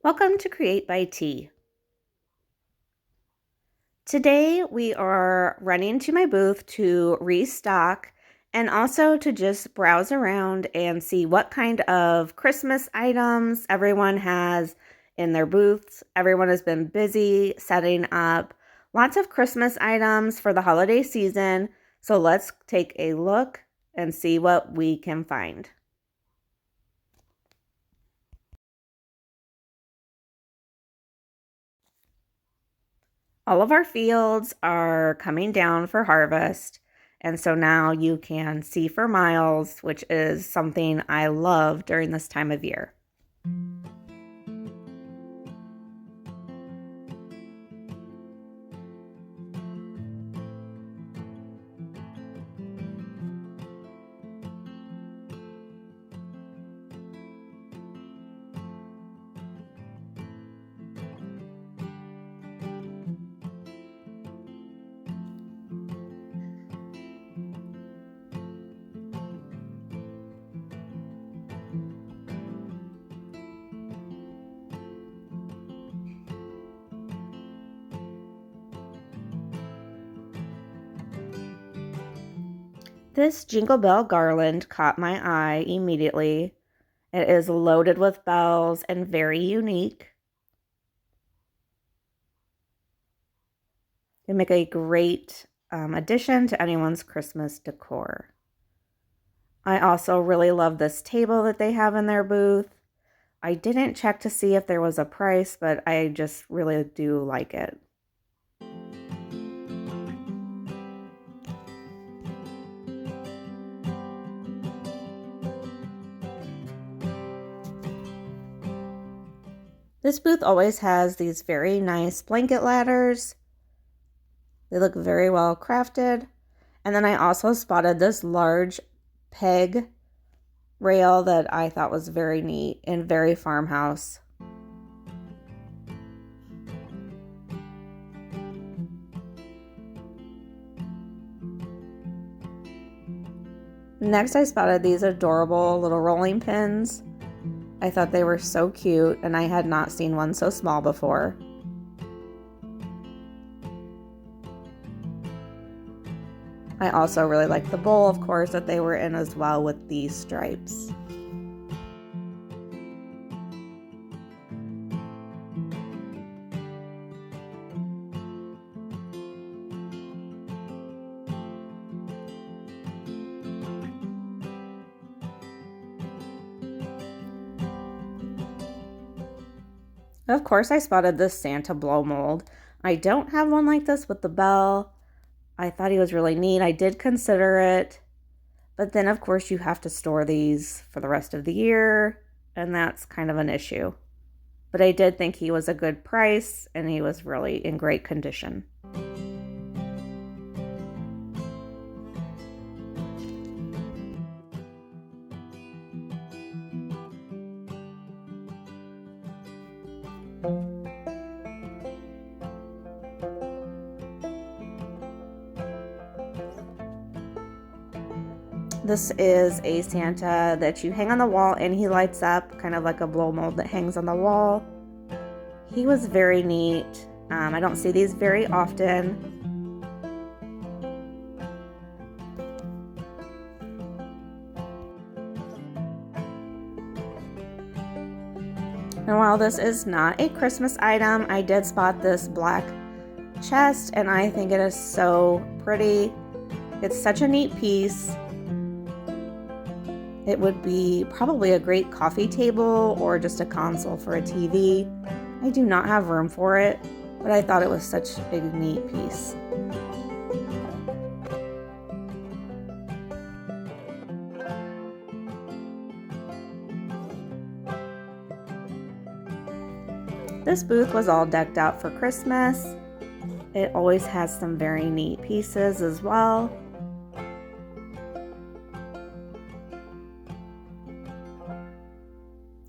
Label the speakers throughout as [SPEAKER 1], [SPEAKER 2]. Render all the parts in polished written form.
[SPEAKER 1] Welcome to Create by T. Today we are running to my booth to restock and also to just browse around and see what kind of Christmas items everyone has in their booths. Everyone has been busy setting up lots of Christmas items for the holiday season. So let's take a look and see what we can find. All of our fields are coming down for harvest, and so now you can see for miles, which is something I love during this time of year. This Jingle Bell garland caught my eye immediately. It is loaded with bells and very unique. They make a great addition to anyone's Christmas decor. I also really love this table that they have in their booth. I didn't check to see if there was a price, but I just really do like it. This booth always has these very nice blanket ladders. They look very well crafted. And then I also spotted this large peg rail that I thought was very neat and very farmhouse. Next, I spotted these adorable little rolling pins. I thought they were so cute, and I had not seen one so small before. I also really like the bowl, of course, that they were in as well with these stripes. Of course, I spotted this Santa blow mold. I don't have one like this with the bell. I thought he was really neat. I did consider it. But then, of course, you have to store these for the rest of the year, and that's kind of an issue. But I did think he was a good price, and he was really in great condition. This is a Santa that you hang on the wall and he lights up, kind of like a blow mold that hangs on the wall. He was very neat. I don't see these very often. And while this is not a Christmas item, I did spot this black chest and I think it is so pretty. It's such a neat piece. It would be probably a great coffee table or just a console for a TV. I do not have room for it, but I thought it was such a neat piece. This booth was all decked out for Christmas. It always has some very neat pieces as well.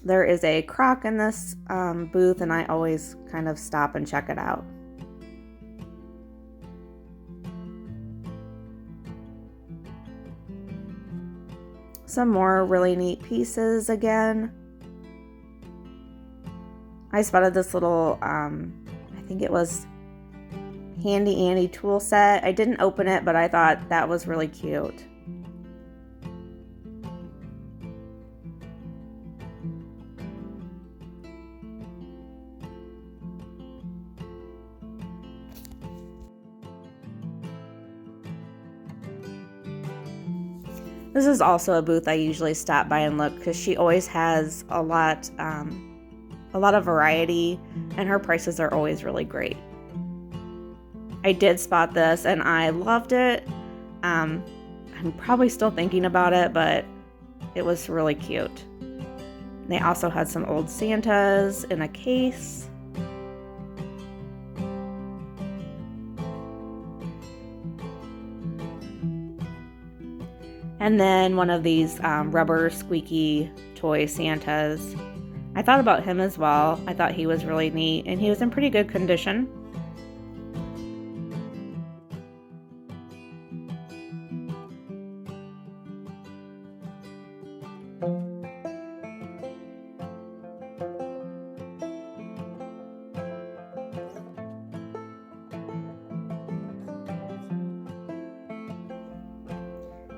[SPEAKER 1] There is a crock in this booth, and I always kind of stop and check it out. Some more really neat pieces again. I spotted this little, I think it was Handy Andy tool set. I didn't open it, but I thought that was really cute. This is also a booth I usually stop by and look because she always has a lot of variety, and her prices are always really great. I did spot this and I loved it. I'm probably still thinking about it, but it was really cute. They also had some old Santas in a case. And then one of these rubber squeaky toy Santas. I thought about him as well. I thought he was really neat, and he was in pretty good condition.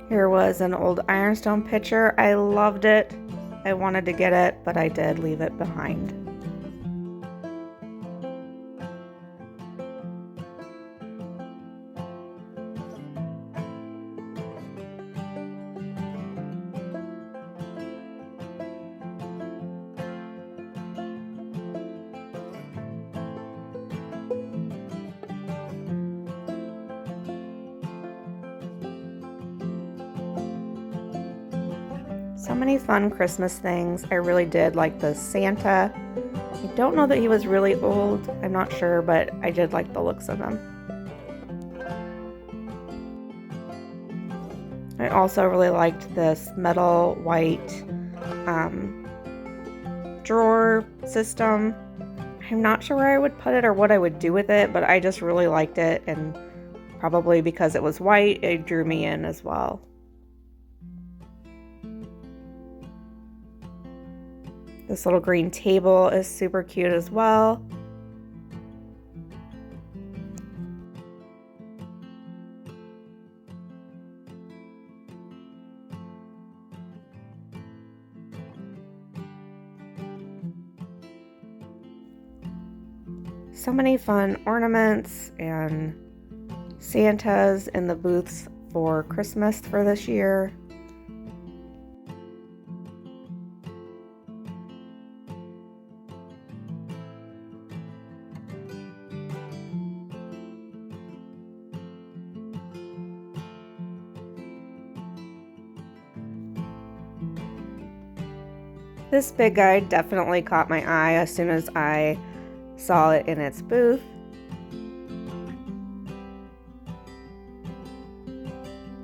[SPEAKER 1] Here was an old ironstone pitcher. I loved it. I wanted to get it, but I did leave it behind. So many fun Christmas things. I really did like the Santa. I don't know that he was really old. I'm not sure, but I did like the looks of him. I also really liked this metal white drawer system. I'm not sure where I would put it or what I would do with it, but I just really liked it, and probably because it was white, it drew me in as well. This little green table is super cute as well. So many fun ornaments and Santas in the booths for Christmas for this year. This big guy definitely caught my eye as soon as I saw it in its booth.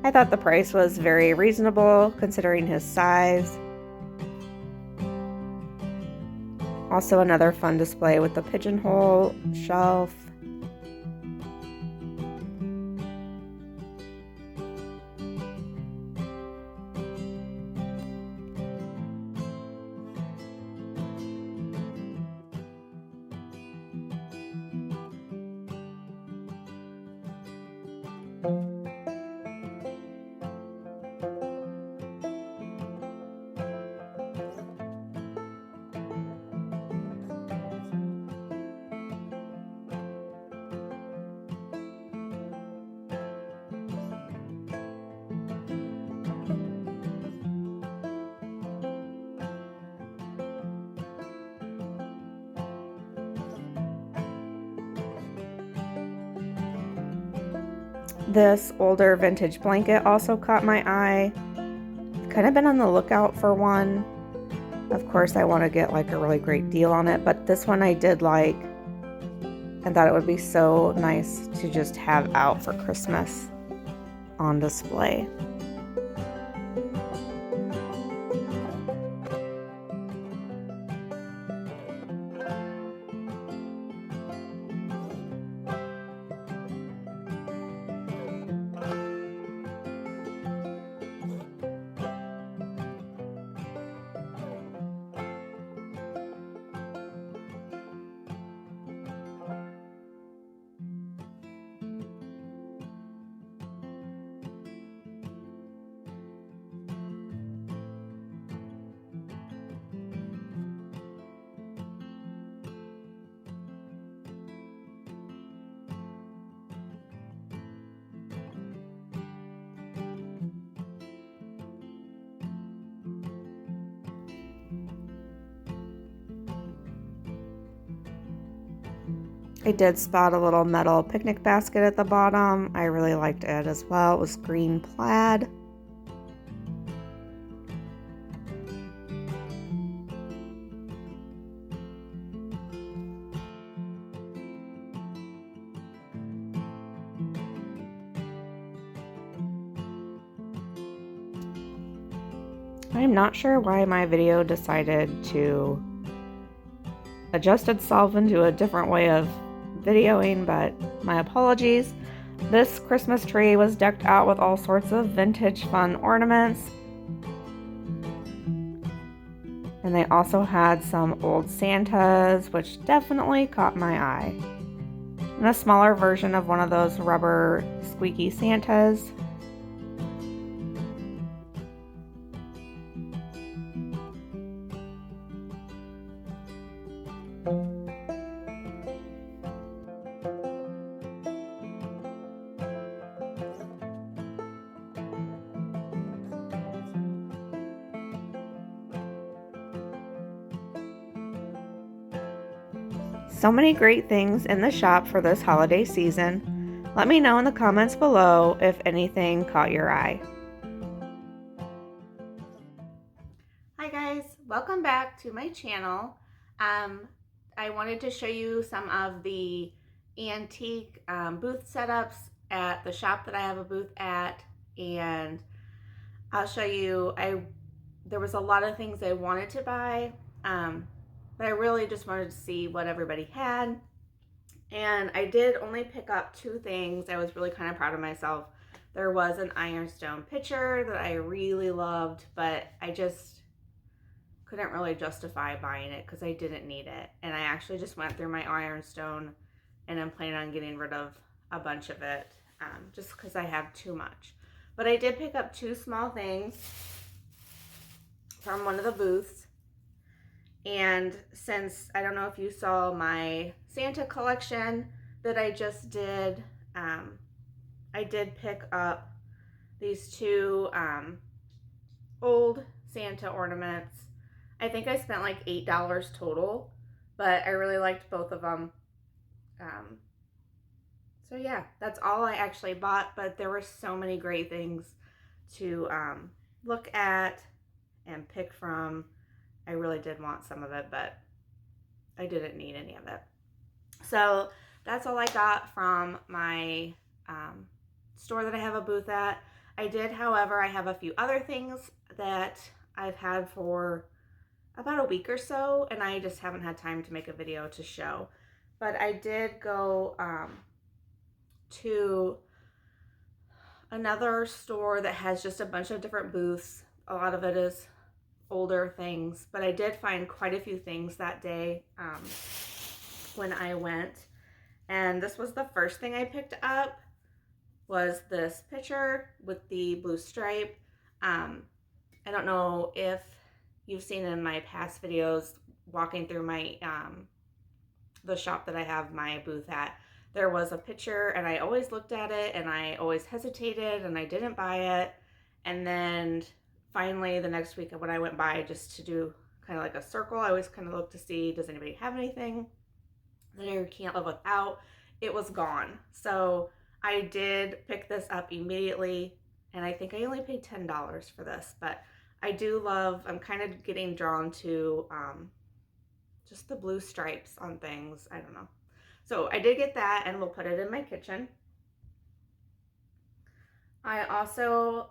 [SPEAKER 1] I thought the price was very reasonable considering his size. Also another fun display with the pigeonhole shelf. This older vintage blanket also caught my eye. I've kind of been on the lookout for one. Of course, I want to get like a really great deal on it, but this one I did like and thought it would be so nice to just have out for Christmas on display. I did spot a little metal picnic basket at the bottom. I really liked it as well. It was green plaid. I'm not sure why my video decided to adjust itself into a different way of videoing, but my apologies. This Christmas tree was decked out with all sorts of vintage fun ornaments. And they also had some old Santas, which definitely caught my eye. And a smaller version of one of those rubber squeaky Santas. So many great things in the shop for this holiday season. Let me know in the comments below if anything caught your eye. Hi guys, welcome back to my channel. I wanted to show you some of the antique booth setups at the shop that I have a booth at, and I'll show you, there was a lot of things I wanted to buy, but I really just wanted to see what everybody had. And I did only pick up 2 things. I was really kind of proud of myself. There was an ironstone pitcher that I really loved, but I just couldn't really justify buying it because I didn't need it. And I actually just went through my ironstone and I'm planning on getting rid of a bunch of it just because I have too much. But I did pick up 2 small things from one of the booths. And since, I don't know if you saw my Santa collection that I just did, I did pick up these 2 old Santa ornaments. I think I spent like $8 total, but I really liked both of them. So yeah, that's all I actually bought, but there were so many great things to look at and pick from. I really did want some of it, but I didn't need any of it. So that's all I got from my store that I have a booth at. I did, however, I have a few other things that I've had for about a week or so, and I just haven't had time to make a video to show. But I did go to another store that has just a bunch of different booths. A lot of it is older things, but I did find quite a few things that day when I went. And this was the first thing I picked up, was this pitcher with the blue stripe. I don't know if you've seen in my past videos walking through my the shop that I have my booth at. There was a pitcher and I always looked at it and I always hesitated and I didn't buy it. And then finally the next week when I went by just to do kind of like a circle, I always kind of look to see, does anybody have anything that I can't live without? It was gone. So I did pick this up immediately, and I think I only paid $10 for this, but I do love, I'm kind of getting drawn to just the blue stripes on things. I don't know. So I did get that, and we'll put it in my kitchen. I also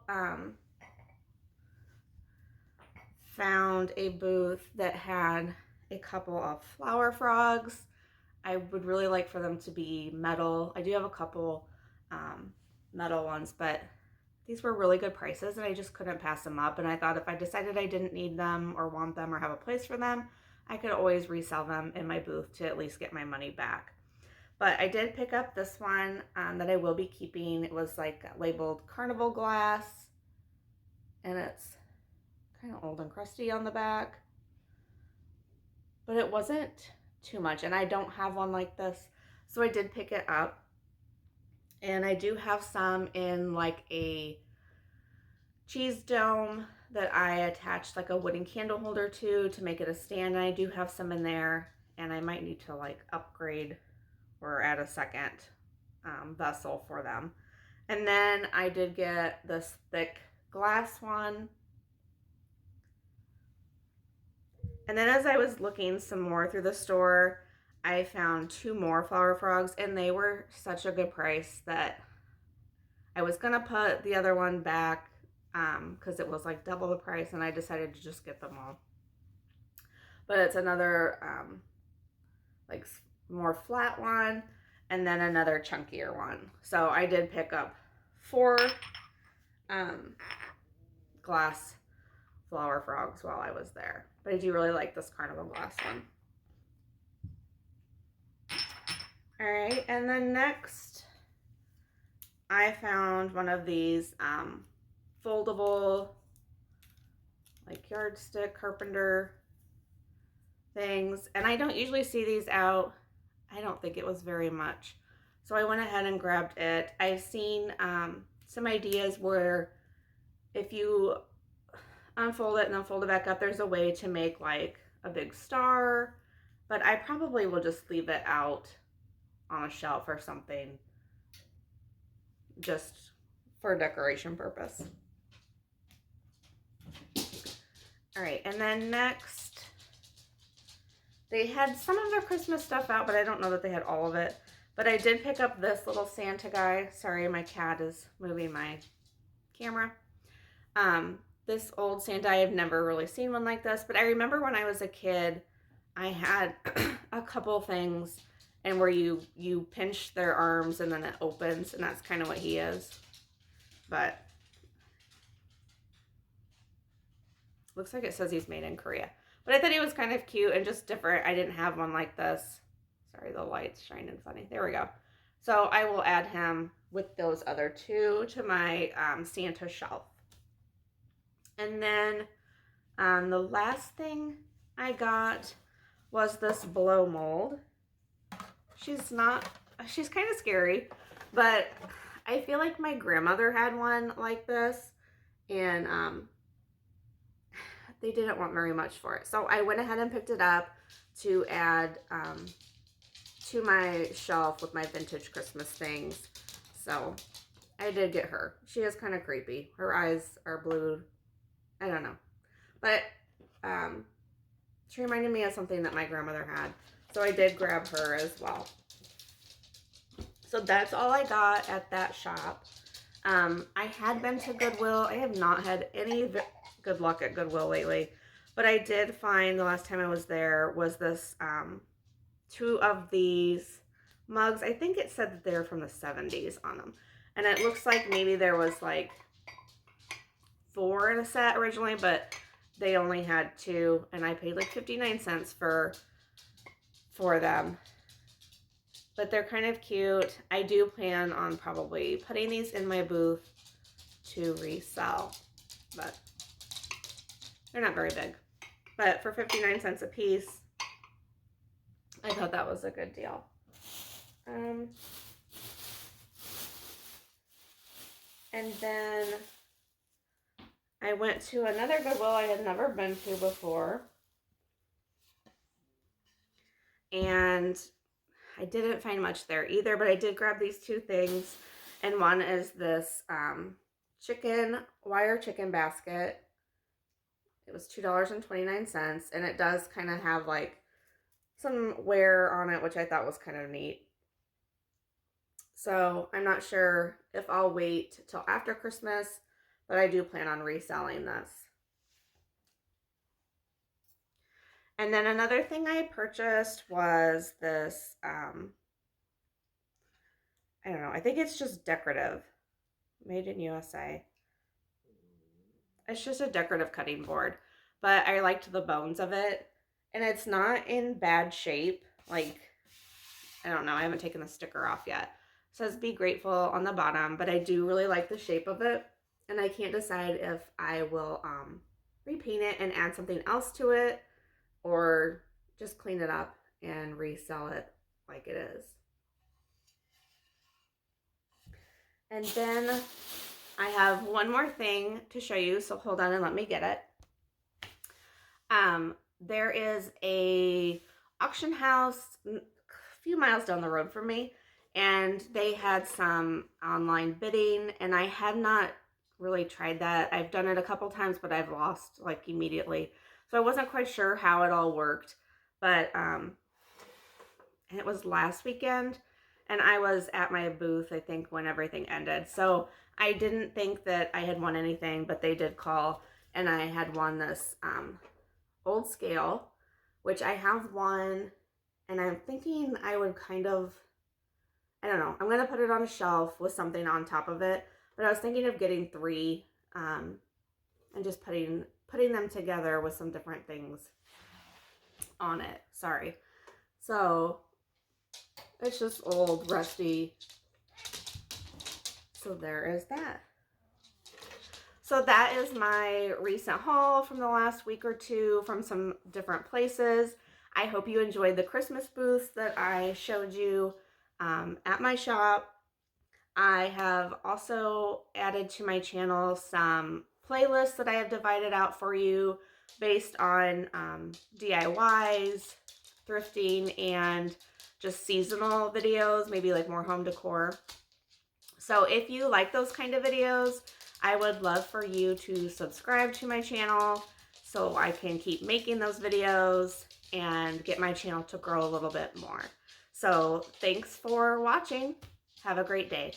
[SPEAKER 1] found a booth that had a couple of flower frogs. I would really like for them to be metal. I do have a couple metal ones, but these were really good prices and I just couldn't pass them up. And I thought if I decided I didn't need them or want them or have a place for them, I could always resell them in my booth to at least get my money back. But I did pick up this one that I will be keeping. It was like labeled carnival glass, and it's kind of old and crusty on the back, but it wasn't too much, and I don't have one like this, so I did pick it up. And I do have some in like a cheese dome that I attached like a wooden candle holder to make it a stand. And I do have some in there, and I might need to like upgrade or add a second vessel for them. And then I did get this thick glass one. And then as I was looking some more through the store, I found 2 more flower frogs, and they were such a good price that I was gonna put the other one back because it was like double the price, and I decided to just get them all. But it's another like more flat one, and then another chunkier one. So I did pick up 4 glass flower frogs while I was there. But I do really like this carnival glass one. All right, and then next I found one of these foldable like yardstick carpenter things, and I don't usually see these out. I don't think it was very much, so I went ahead and grabbed it. I've seen some ideas where if you unfold it and then fold it back up, there's a way to make like a big star, but I probably will just leave it out on a shelf or something just for decoration purpose. All right, and then next, they had some of their Christmas stuff out, but I don't know that they had all of it. But I did pick up this little Santa guy. Sorry, my cat is moving my camera. This old Santa, I have never really seen one like this, but I remember when I was a kid, I had a couple things, and where you pinch their arms and then it opens, and that's kind of what he is. But looks like it says he's made in Korea. But I thought he was kind of cute and just different. I didn't have one like this. Sorry, the light's shining funny. There we go. So I will add him with those other 2 to my Santa shelf. And then the last thing I got was this blow mold. She's kind of scary, but I feel like my grandmother had one like this, and they didn't want very much for it. So I went ahead and picked it up to add to my shelf with my vintage Christmas things. So I did get her. She is kind of creepy. Her eyes are blue. I don't know. But she reminded me of something that my grandmother had. So I did grab her as well. So that's all I got at that shop. I had been to Goodwill. I have not had any good luck at Goodwill lately. But I did find the last time I was there was this 2 of these mugs. I think it said that they were from the 70s on them. And it looks like maybe there was like 4 in a set originally, but they only had 2, and I paid like 59 cents for them. But they're kind of cute. I do plan on probably putting these in my booth to resell, but they're not very big. But for 59 cents a piece, I thought that was a good deal. And then I went to another Goodwill I had never been to before. And I didn't find much there either, but I did grab these 2 things. And one is this wire chicken basket. It was $2.29, and it does kind of have like some wear on it, which I thought was kind of neat. So I'm not sure if I'll wait till after Christmas, but I do plan on reselling this. And then another thing I purchased was this, I don't know, I think it's just decorative, made in USA. It's just a decorative cutting board, but I liked the bones of it, and it's not in bad shape. Like, I don't know, I haven't taken the sticker off yet. It says be grateful on the bottom, but I do really like the shape of it, and I can't decide if I will repaint it and add something else to it, or just clean it up and resell it like it is. And then I have one more thing to show you, so hold on and let me get it. There is a auction house few miles down the road from me, and they had some online bidding, and I had not really tried that. I've done it a couple times, but I've lost like immediately. So I wasn't quite sure how it all worked, but it was last weekend, and I was at my booth, I think, when everything ended. So I didn't think that I had won anything, but they did call, and I had won this old scale, which I have won, and I'm thinking I would kind of, I don't know, I'm going to put it on a shelf with something on top of it, but I was thinking of getting 3 and just putting them together with some different things on it. Sorry. So it's just old, rusty. So there is that. So that is my recent haul from the last week or two from some different places. I hope you enjoyed the Christmas booths that I showed you at my shop. I have also added to my channel some playlists that I have divided out for you based on DIYs, thrifting, and just seasonal videos, maybe like more home decor. So if you like those kind of videos, I would love for you to subscribe to my channel so I can keep making those videos and get my channel to grow a little bit more. So thanks for watching. Have a great day.